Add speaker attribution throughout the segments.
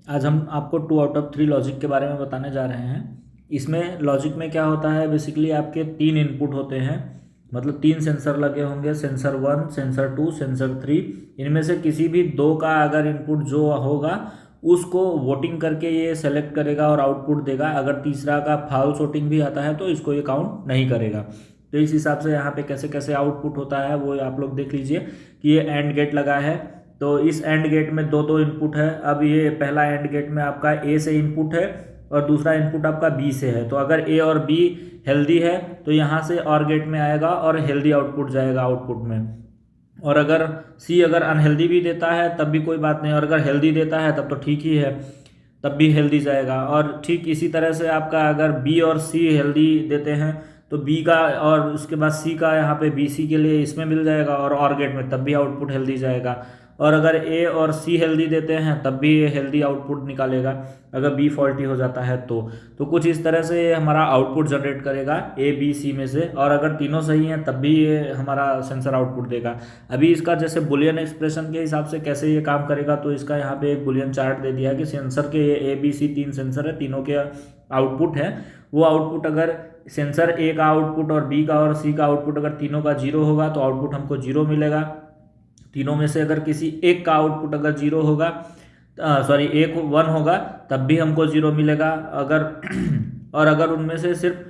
Speaker 1: आज हम आपको 2 आउट ऑफ 3 लॉजिक के बारे में बताने जा रहे हैं। इसमें लॉजिक में क्या होता है, बेसिकली आपके 3 इनपुट होते हैं, मतलब 3 सेंसर लगे होंगे, सेंसर 1, सेंसर 2, सेंसर 3। इनमें से किसी भी 2 का अगर इनपुट जो होगा उसको वोटिंग करके ये सेलेक्ट करेगा और आउटपुट देगा। अगर तीसरा का फॉल्स वोटिंग भी आता है तो इसको ये काउंट नहीं करेगा। तो इस हिसाब से यहाँ पे कैसे कैसे आउटपुट होता है वो आप लोग देख लीजिए कि ये एंड गेट लगा है। तो इस एंड गेट में दो दो इनपुट है। अब ये पहला एंड गेट में आपका ए से इनपुट है और दूसरा इनपुट आपका बी से है। तो अगर ए और बी हेल्दी है तो यहाँ से और गेट में आएगा और हेल्दी आउटपुट जाएगा आउटपुट में। और अगर सी अगर अनहेल्दी भी देता है तब भी कोई बात नहीं, और अगर हेल्दी देता है तब तो ठीक ही है, तब भी हेल्दी जाएगा। और ठीक इसी तरह से आपका अगर बी और सी हेल्दी देते हैं तो बी का और उसके बाद सी का यहाँ पे बी सी के लिए इसमें मिल जाएगा और गेट में तब भी आउटपुट हेल्दी जाएगा। और अगर ए और सी हेल्दी देते हैं तब भी ये हेल्दी आउटपुट निकालेगा, अगर बी फॉल्टी हो जाता है तो कुछ इस तरह से ये हमारा आउटपुट जनरेट करेगा ए बी सी में से। और अगर तीनों सही हैं तब भी ये हमारा सेंसर आउटपुट देगा। अभी इसका जैसे बुलियन एक्सप्रेशन के हिसाब से कैसे ये काम करेगा, तो इसका यहाँ पे एक बुलियन चार्ट दे दिया है कि सेंसर के ये ए बी सी 3 सेंसर है, तीनों के आउटपुट है। वो आउटपुट अगर सेंसर ए का आउटपुट और बी का और सी का आउटपुट अगर तीनों का 0 होगा तो आउटपुट हमको 0 मिलेगा। तीनों में से अगर किसी एक का आउटपुट अगर 0 होगा, सॉरी एक 1 होगा, तब भी हमको 0 मिलेगा। अगर और अगर उनमें से सिर्फ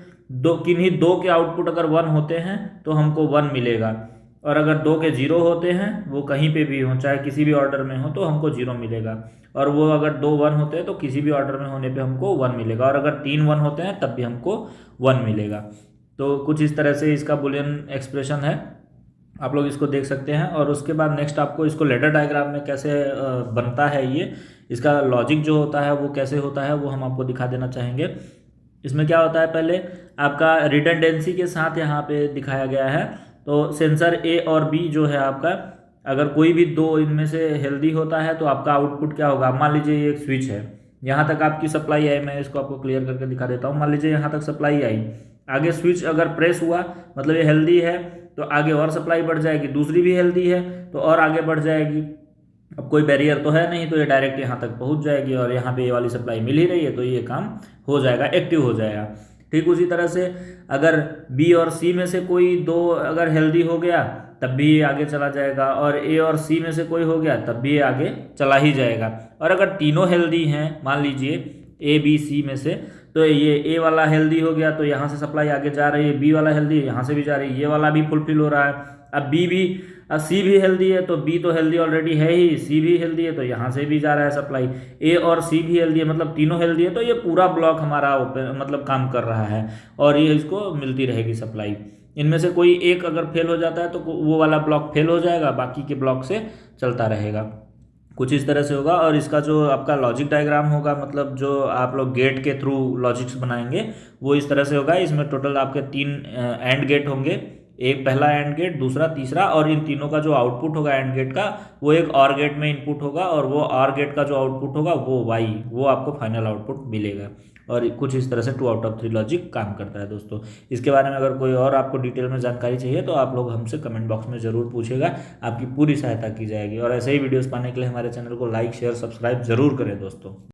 Speaker 1: किन्हीं दो के आउटपुट अगर 1 होते हैं तो हमको 1 मिलेगा। और अगर 2 के 0 होते हैं, वो कहीं पे भी हो चाहे किसी भी ऑर्डर में हो, तो हमको 0 मिलेगा। और वो अगर 2 1 होते हैं तो किसी भी ऑर्डर में होने पे हमको 1 मिलेगा। और अगर 3 1 होते हैं तब भी हमको 1 मिलेगा। तो कुछ इस तरह से इसका बुलियन एक्सप्रेशन है, आप लोग इसको देख सकते हैं। और उसके बाद नेक्स्ट आपको इसको लेडर डायग्राम में कैसे बनता है, ये इसका लॉजिक जो होता है वो कैसे होता है वो हम आपको दिखा देना चाहेंगे। इसमें क्या होता है, पहले आपका रिडंडेंसी के साथ यहाँ पे दिखाया गया है। तो सेंसर ए और बी जो है आपका, अगर कोई भी दो इनमें से हेल्दी होता है तो आपका आउटपुट क्या होगा। मान लीजिए ये एक स्विच है, यहाँ तक आपकी सप्लाई आई, मैं इसको आपको क्लियर करके दिखा देता हूँ। मान लीजिए यहाँ तक सप्लाई आई, आगे स्विच अगर प्रेस हुआ मतलब ये हेल्दी है तो आगे और सप्लाई बढ़ जाएगी, दूसरी भी हेल्दी है तो और आगे बढ़ जाएगी। अब कोई बैरियर तो है नहीं तो ये डायरेक्ट यहाँ तक पहुँच जाएगी और यहाँ पे ये वाली सप्लाई मिल ही रही है तो ये काम हो जाएगा, एक्टिव हो जाएगा। ठीक उसी तरह से अगर बी और सी में से कोई दो अगर हेल्दी हो गया तब भी ये आगे चला जाएगा, और ए और सी में से कोई हो गया तब भी ये आगे चला ही जाएगा। और अगर तीनों हेल्दी हैं, मान लीजिए ए बी सी में से, तो ये ए वाला हेल्दी हो गया तो यहाँ से सप्लाई आगे जा रही है, बी वाला हेल्दी है यहाँ से भी जा रही है, ये वाला भी फुलफिल हो रहा है। अब सी भी हेल्दी है तो बी तो हेल्दी ऑलरेडी है ही, सी भी हेल्दी है तो यहाँ से भी जा रहा है सप्लाई, ए और सी भी हेल्दी है मतलब तीनों हेल्दी है, तो ये पूरा ब्लॉक हमारा मतलब काम कर रहा है और ये इसको मिलती रहेगी सप्लाई। इनमें से कोई एक अगर फेल हो जाता है तो वो वाला ब्लॉक फेल हो जाएगा, बाकी के ब्लॉक से चलता रहेगा। कुछ इस तरह से होगा। और इसका जो आपका लॉजिक डायग्राम होगा, मतलब जो आप लोग गेट के थ्रू लॉजिक्स बनाएंगे वो इस तरह से होगा। इसमें टोटल आपके 3 एंड गेट होंगे, एक पहला एंड गेट, दूसरा, तीसरा, और इन तीनों का जो आउटपुट होगा एंड गेट का वो एक और गेट में इनपुट होगा, और वो और गेट का जो आउटपुट होगा वो वाई, वो आपको फाइनल आउटपुट मिलेगा। और कुछ इस तरह से 2 आउट ऑफ 3 लॉजिक काम करता है दोस्तों। इसके बारे में अगर कोई और आपको डिटेल में जानकारी चाहिए तो आप लोग हमसे कमेंट बॉक्स में ज़रूर पूछेगा, आपकी पूरी सहायता की जाएगी। और ऐसे ही वीडियोस पाने के लिए हमारे चैनल को लाइक शेयर सब्सक्राइब जरूर करें दोस्तों।